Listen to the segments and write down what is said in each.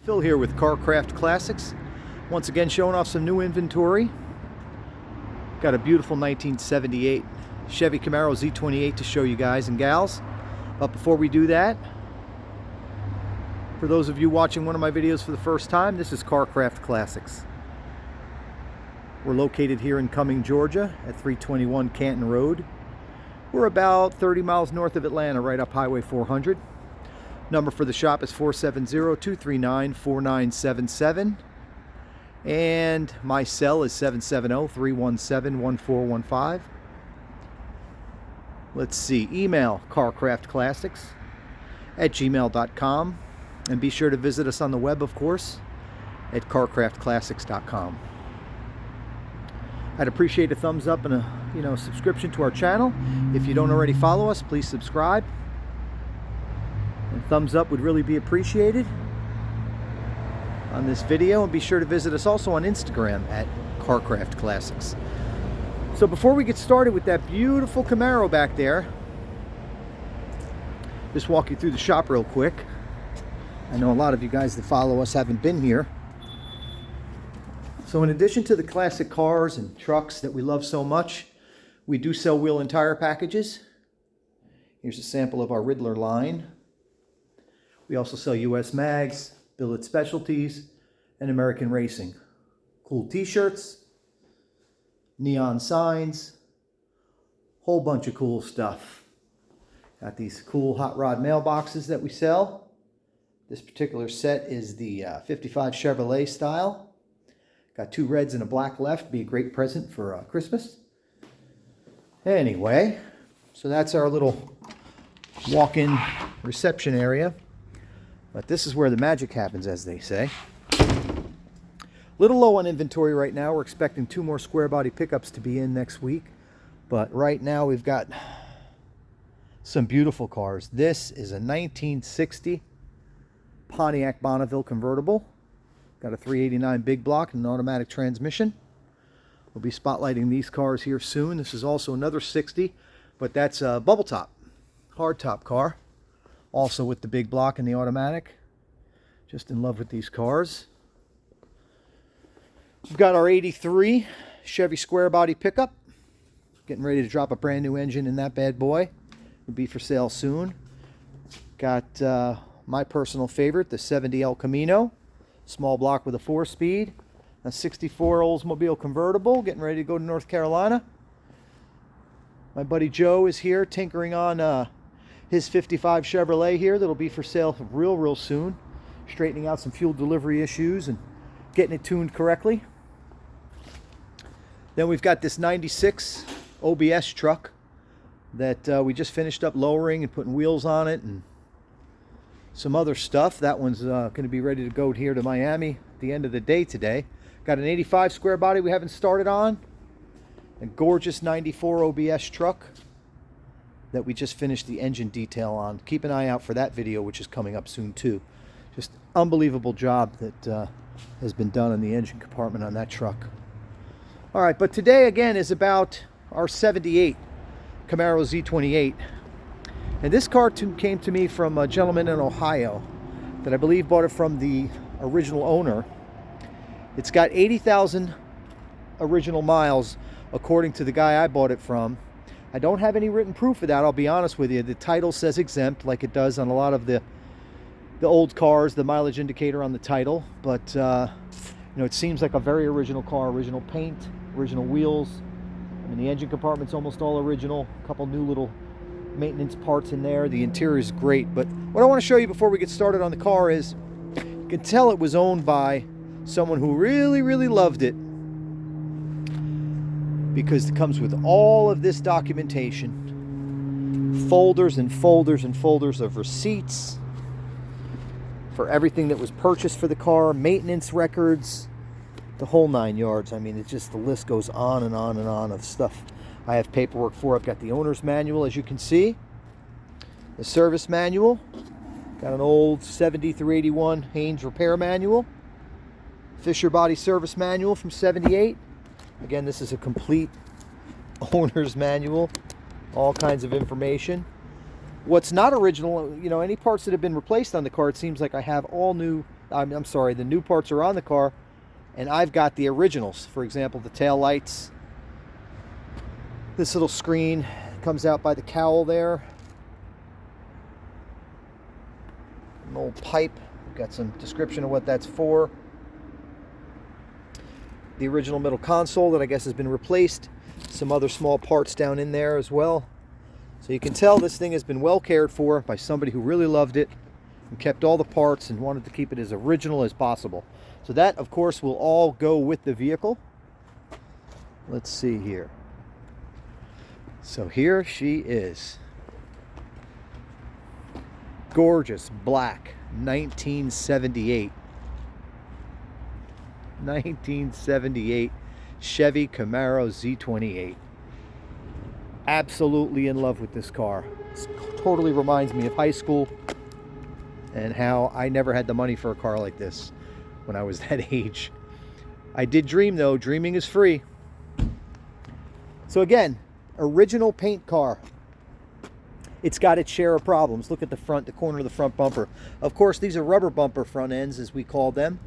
Phil here with Carcraft Classics. Once again showing off some new inventory. Got a beautiful 1978 Chevy Camaro Z28 to show you guys and gals. But before we do that, for those of you watching one of my videos for the first time, this is Carcraft Classics. We're located here in Cumming, Georgia at 321 Canton Road. We're about 30 miles north of Atlanta, right up Highway 400. Number for the shop is 470-239-4977. And my cell is 770-317-1415. Let's see, email carcraftclassics@gmail.com. And be sure to visit us on the web, of course, at carcraftclassics.com. I'd appreciate a thumbs up and a subscription to our channel. If you don't already follow us, please subscribe. And thumbs up would really be appreciated on this video. And be sure to visit us also on Instagram at Carcraft Classics. So before we get started with that beautiful Camaro back there, just walk you through the shop real quick. I know a lot of you guys that follow us haven't been here. So in addition to the classic cars and trucks that we love so much, we do sell wheel and tire packages. Here's a sample of our Riddler line. We also sell US Mags, Billet Specialties, and American Racing. Cool t-shirts, neon signs, whole bunch of cool stuff. Got these cool hot rod mailboxes that we sell. This particular set is the 55 Chevrolet style. Got two reds and a black left. Be a great present for Christmas. Anyway, so that's our little walk-in reception area. But this is where the magic happens, as they say. Little low on inventory right now. We're expecting 2 more square body pickups to be in next week. But right now we've got some beautiful cars. This is a 1960 Pontiac Bonneville Convertible. Got a 389 big block and an automatic transmission. We'll be spotlighting these cars here soon. This is also another 60, but that's a bubble top, hard top car. Also with the big block and the automatic. Just in love with these cars. We've got our 83 Chevy square body pickup. Getting ready to drop a brand new engine in that bad boy. Will be for sale soon. Got my personal favorite, the 70 El Camino. Small block with a 4-speed. A 64 Oldsmobile convertible. Getting ready to go to North Carolina. My buddy Joe is here tinkering on his 55 Chevrolet here that'll be for sale real soon. Straightening out some fuel delivery issues and getting it tuned correctly. Then we've got this 96 OBS truck that we just finished up lowering and putting wheels on it and some other stuff. That one's going to be ready to go here to Miami at the end of the day today. Got an 85 square body we haven't started on. A gorgeous 94 OBS truck that we just finished the engine detail on. Keep an eye out for that video, which is coming up soon too. Just unbelievable job that has been done in the engine compartment on that truck. All right, but today again is about our 78 Camaro Z28. And this car came to me from a gentleman in Ohio that I believe bought it from the original owner. It's got 80,000 original miles according to the guy I bought it from. I don't have any written proof of that, I'll be honest with you. The title says exempt, like it does on a lot of the old cars, the mileage indicator on the title. But it seems like a very original car. Original paint, original wheels. I mean, the engine compartment's almost all original. A couple new little maintenance parts in there. The interior is great. But what I want to show you before we get started on the car is, you can tell it was owned by someone who really loved it, because it comes with all of this documentation, folders and folders and folders of receipts for everything that was purchased for the car, maintenance records, the whole 9 yards. I mean, it's just, the list goes on and on and on of stuff I have paperwork for. I've got the owner's manual, as you can see, the service manual, got an old 70 through 81 Haynes repair manual, Fisher body service manual from 78. Again, this is a complete owner's manual, all kinds of information. What's not original, any parts that have been replaced on the car, it seems like I have all new I'm sorry, the new parts are on the car, and I've got the originals. For example, the tail lights. This little screen comes out by the cowl there. An old pipe. Got some description of what that's for. The original middle console that I guess has been replaced. Some other small parts down in there as well. So you can tell this thing has been well cared for by somebody who really loved it and kept all the parts and wanted to keep it as original as possible. So that, of course, will all go with the vehicle. Let's see here. So here she is. Gorgeous black 1978. 1978 Chevy Camaro Z28. Absolutely in love with this car. This totally reminds me of high school and how I never had the money for a car like this when I was that age. I did dream though. Dreaming is free. So again, original paint car. It's got its share of problems. Look at the front, the corner of the front bumper. Of course, these are rubber bumper front ends, as we call them.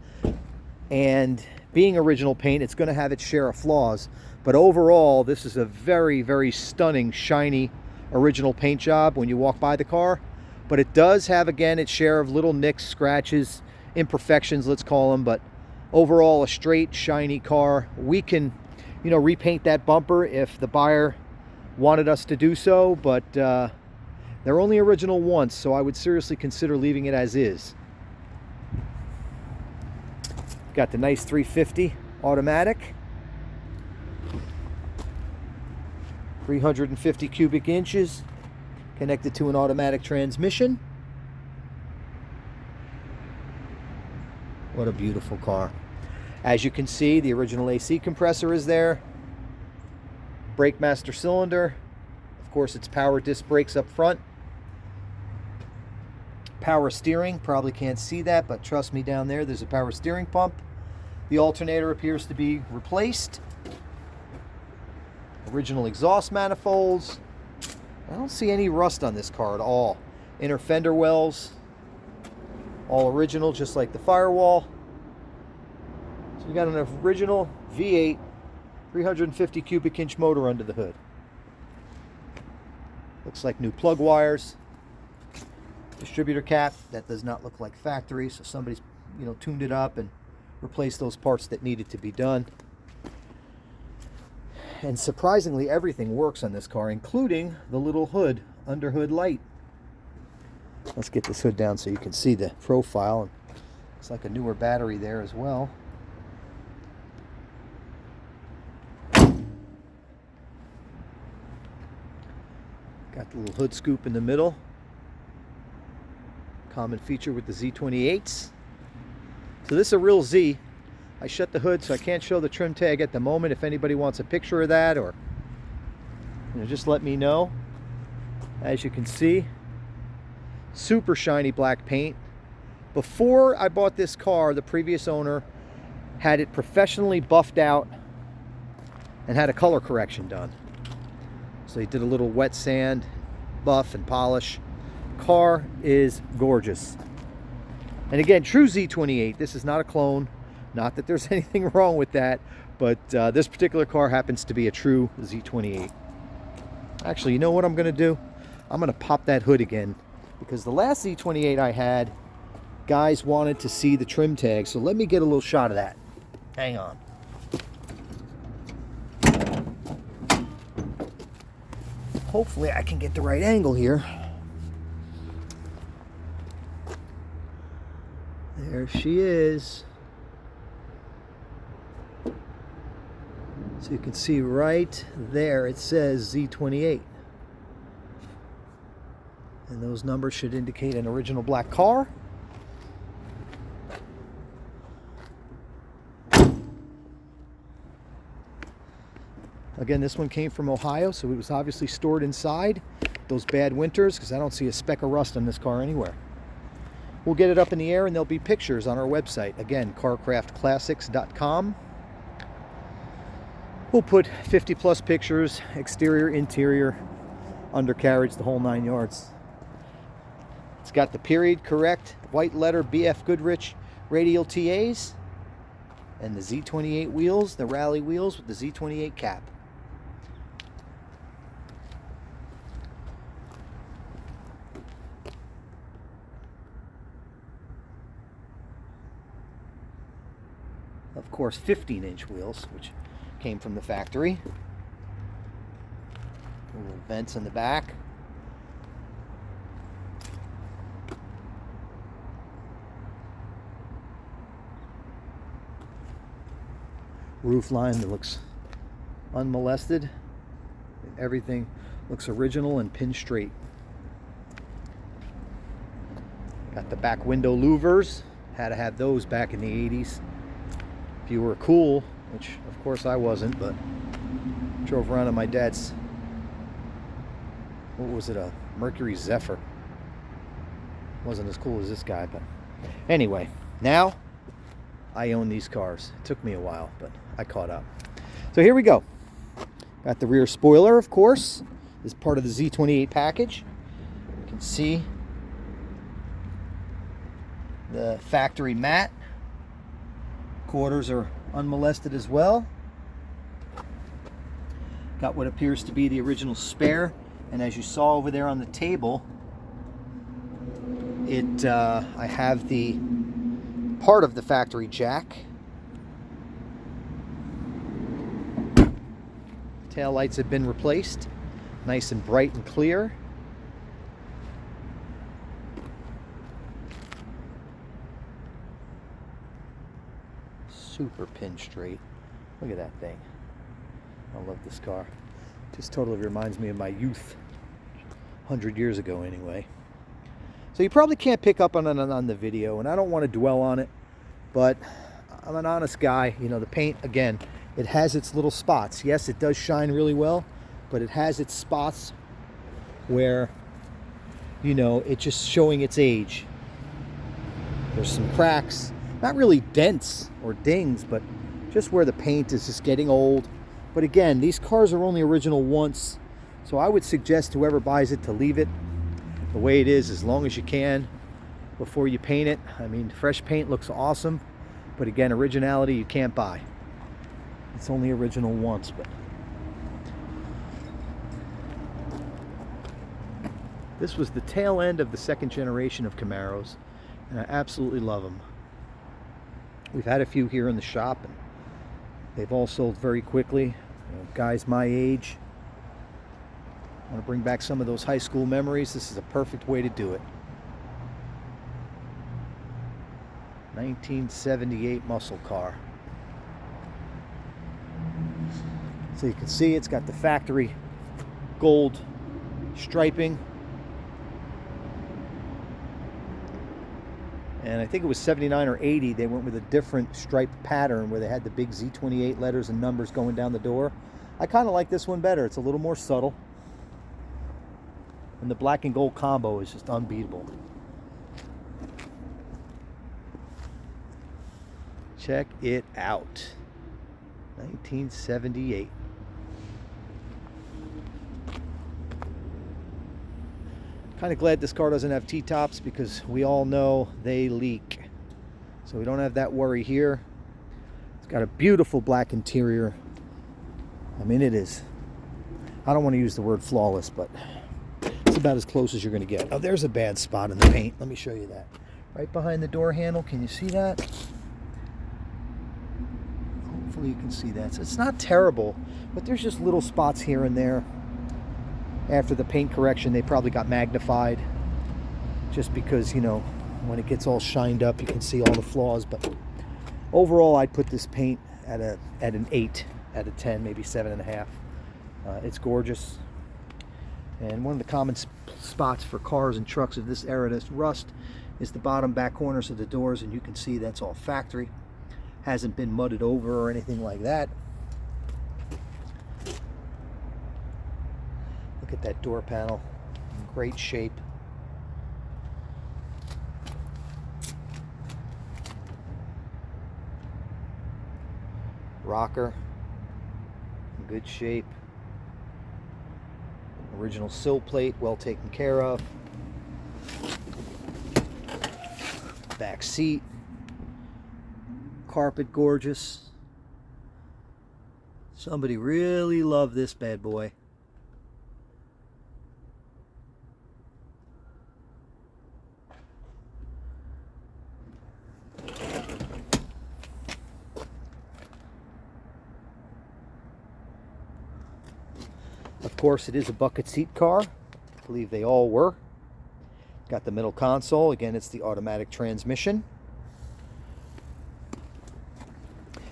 And being original paint, it's going to have its share of flaws. But overall, this is a very, very stunning, shiny, original paint job when you walk by the car. But it does have, again, its share of little nicks, scratches, imperfections, let's call them. But overall, a straight, shiny car. We can, you know, repaint that bumper if the buyer wanted us to do so. But they're only original once, so I would seriously consider leaving it as is. Got the nice 350 automatic. 350 cubic inches connected to an automatic transmission. What a beautiful car. As you can see, the original AC compressor is there. Brake master cylinder. Of course, it's power disc brakes up front. Power steering, probably can't see that, but trust me, down there's a power steering pump. The alternator appears to be replaced. Original exhaust manifolds. I don't see any rust on this car at all. Inner fender wells, all original, just like the firewall. So we got an original V8 350 cubic inch motor under the hood. Looks like new plug wires. Distributor cap, that does not look like factory, so somebody's, you know, tuned it up and replaced those parts that needed to be done. And surprisingly, everything works on this car, including the little hood, under hood light. Let's get this hood down so you can see the profile. It's like a newer battery there as well. Got the little hood scoop in the middle. Common feature with the Z28s. So this is a real Z. I shut the hood so I can't show the trim tag at the moment. If anybody wants a picture of that, or just let me know. As you can see, super shiny black paint. Before I bought this car, the previous owner had it professionally buffed out and had a color correction done. So he did a little wet sand buff and polish. Car is gorgeous. And again, true Z28. This is not a clone. Not that there's anything wrong with that, but this particular car happens to be a true Z28. Actually, you know what I'm going to do? I'm going to pop that hood again, because the last Z28 I had, guys wanted to see the trim tag. So let me get a little shot of that. Hang on. Hopefully I can get the right angle here. There she is. So you can see right there it says Z28. And those numbers should indicate an original black car. Again, this one came from Ohio, so it was obviously stored inside those bad winters, because I don't see a speck of rust on this car anywhere. We'll get it up in the air and there'll be pictures on our website. Again, carcraftclassics.com. We'll put 50 plus pictures, exterior, interior, undercarriage, the whole 9 yards. It's got the period correct, white letter BF Goodrich, radial TAs, and the Z28 wheels, the rally wheels with the Z28 cap. Of course, 15-inch wheels, which came from the factory. Little vents in the back. Roof line that looks unmolested. Everything looks original and pin straight. Got the back window louvers. Had to have those back in the 80s. If you were cool, which of course I wasn't, but drove around on my dad's, what was it, a Mercury Zephyr. Wasn't as cool as this guy, but anyway, now I own these cars. It took me a while, but I caught up. So here we go. Got the rear spoiler, of course, as part of the Z28 package. You can see the factory mat. Quarters are unmolested as well. Got what appears to be the original spare, and as you saw over there on the table, I have the part of the factory jack. Tail lights have been replaced, nice and bright and clear. Super pin straight. Look at that thing. I love this car. Just totally reminds me of my youth, 100 years ago anyway. So you probably can't pick up on the video, and I don't want to dwell on it, but I'm an honest guy. You know, the paint, again, it has its little spots. Yes, it does shine really well, but it has its spots where, you know, it's just showing its age. There's some cracks, not really dents or dings, but just where the paint is just getting old. But again, these cars are only original once, so I would suggest whoever buys it to leave it the way it is as long as you can before you paint it. I mean, fresh paint looks awesome, but again, originality you can't buy. It's only original once. But this was the tail end of the second generation of Camaros, and I absolutely love them. We've had a few here in the shop, and they've all sold very quickly. You know, guys my age want to bring back some of those high school memories. This is a perfect way to do it. 1978 muscle car. So you can see it's got the factory gold striping. And I think it was 79 or 80, they went with a different striped pattern where they had the big Z28 letters and numbers going down the door. I kind of like this one better. It's a little more subtle. And the black and gold combo is just unbeatable. Check it out. 1978. Kind of glad this car doesn't have T-tops because we all know they leak. So we don't have that worry here. It's got a beautiful black interior. I mean, it is, I don't want to use the word flawless, but it's about as close as you're going to get. Oh, there's a bad spot in the paint. Let me show you that. Right behind the door handle. Can you see that? Hopefully you can see that. So it's not terrible, but there's just little spots here and there. After the paint correction, they probably got magnified just because, you know, when it gets all shined up, you can see all the flaws. But overall, I'd put this paint at an 8 out of 10, maybe 7.5. It's gorgeous. And one of the common spots for cars and trucks of this era that's rust is the bottom back corners of the doors, and you can see that's all factory. Hasn't been mudded over or anything like that. Look at that door panel, in great shape. Rocker, in good shape. Original sill plate, well taken care of. Back seat, carpet gorgeous. Somebody really loved this bad boy. Of course, it is a bucket seat car. I believe they all were. Got the middle console. Again, it's the automatic transmission.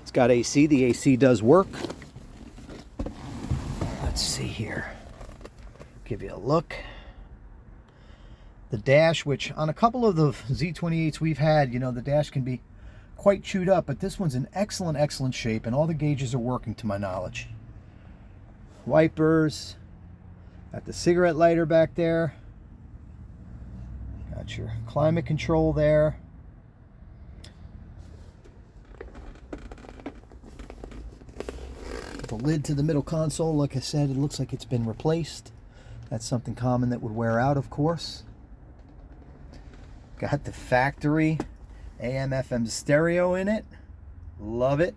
It's got AC. The AC does work. Let's see here. Give you a look. The dash, which on a couple of the Z28s we've had, you know, the dash can be quite chewed up, but this one's in excellent, excellent shape, and all the gauges are working to my knowledge. Wipers, got the cigarette lighter back there, got your climate control there, the lid to the middle console, like I said, it looks like it's been replaced. That's something common that would wear out, of course. Got the factory AM FM stereo in it, love it.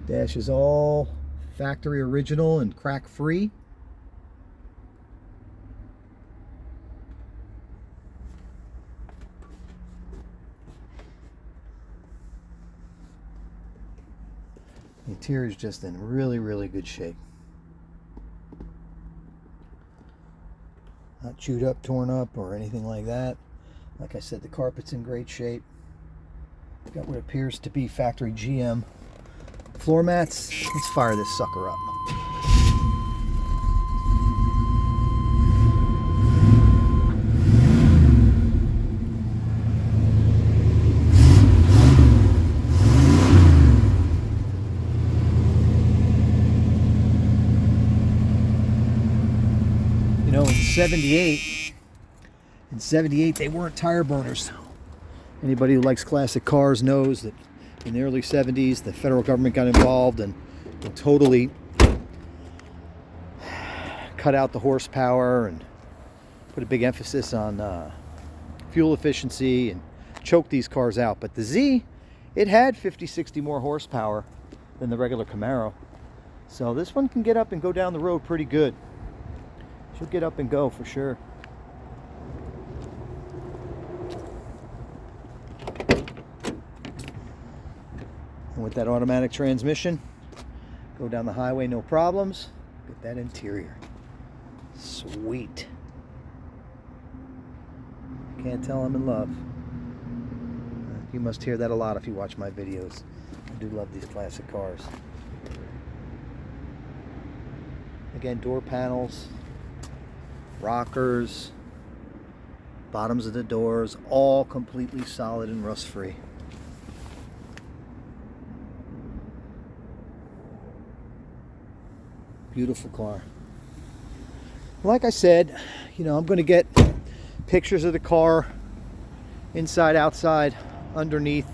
Dash is all factory original and crack free. The interior is just in really, really good shape. Not chewed up, torn up, or anything like that. Like I said, the carpet's in great shape. Got what appears to be factory GM floor mats. Let's fire this sucker up. You know, in 78 they weren't tire burners. Anybody who likes classic cars knows that in the early 70s, the federal government got involved and totally cut out the horsepower and put a big emphasis on fuel efficiency and choked these cars out. But the Z, it had 50, 60 more horsepower than the regular Camaro. So this one can get up and go down the road pretty good. She'll get up and go for sure. And with that automatic transmission, go down the highway no problems. Get that interior. Sweet. Can't tell I'm in love. You must hear that a lot if you watch my videos. I do love these classic cars. Again, door panels, rockers, bottoms of the doors, all completely solid and rust-free. Beautiful car. Like I said, you know, I'm going to get pictures of the car inside, outside, underneath.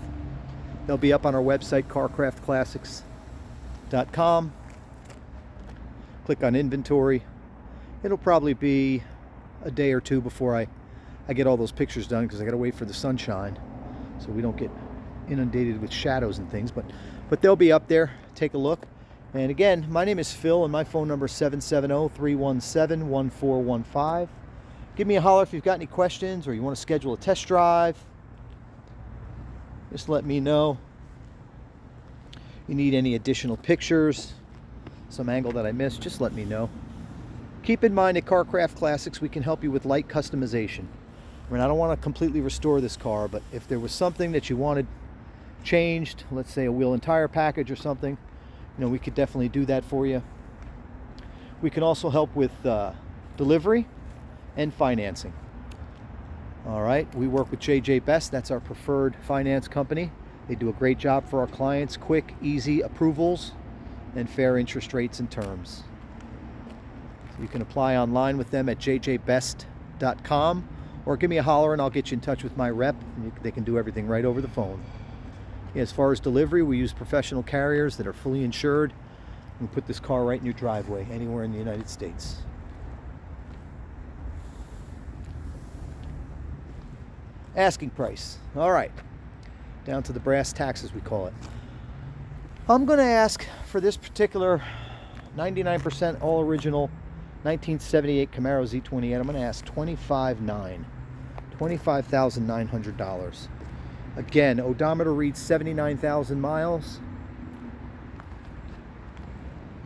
They'll be up on our website, carcraftclassics.com. Click on inventory. It'll probably be a day or two before I get all those pictures done, because I got to wait for the sunshine so we don't get inundated with shadows and things. But they'll be up there. Take a look. And again, my name is Phil, and my phone number is 770-317-1415. Give me a holler if you've got any questions or you want to schedule a test drive. Just let me know. You need any additional pictures, some angle that I missed, just let me know. Keep in mind, at Carcraft Classics, we can help you with light customization. I mean, I don't want to completely restore this car, but if there was something that you wanted changed, let's say a wheel and tire package or something, you know, we could definitely do that for you. We can also help with delivery and financing. All right, we work with JJ Best. That's our preferred finance company. They do a great job for our clients. Quick, easy approvals and fair interest rates and terms. So you can apply online with them at jjbest.com, or give me a holler and I'll get you in touch with my rep. They can do everything right over the phone. As far as delivery, we use professional carriers that are fully insured. We put this car right in your driveway anywhere in the United States. Asking price. All right. Down to the brass tacks, as we call it. I'm going to ask for this particular 99% all original 1978 Camaro Z28. I'm going to ask $25,900. Again, odometer reads 79,000 miles.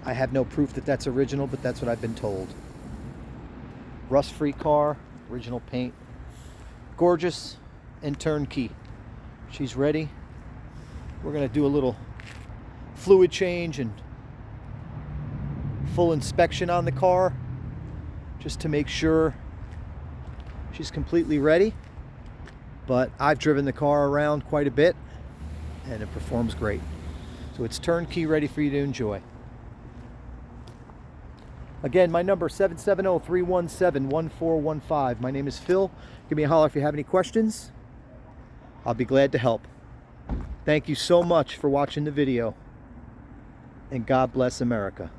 I have no proof that that's original, but that's what I've been told. Rust-free car, original paint. Gorgeous and turnkey. She's ready. We're going to do a little fluid change and full inspection on the car just to make sure she's completely ready. But I've driven the car around quite a bit and it performs great. So it's turnkey, ready for you to enjoy. Again, my number 770-317-1415. My name is Phil. Give me a holler if you have any questions. I'll be glad to help. Thank you so much for watching the video, and God bless America.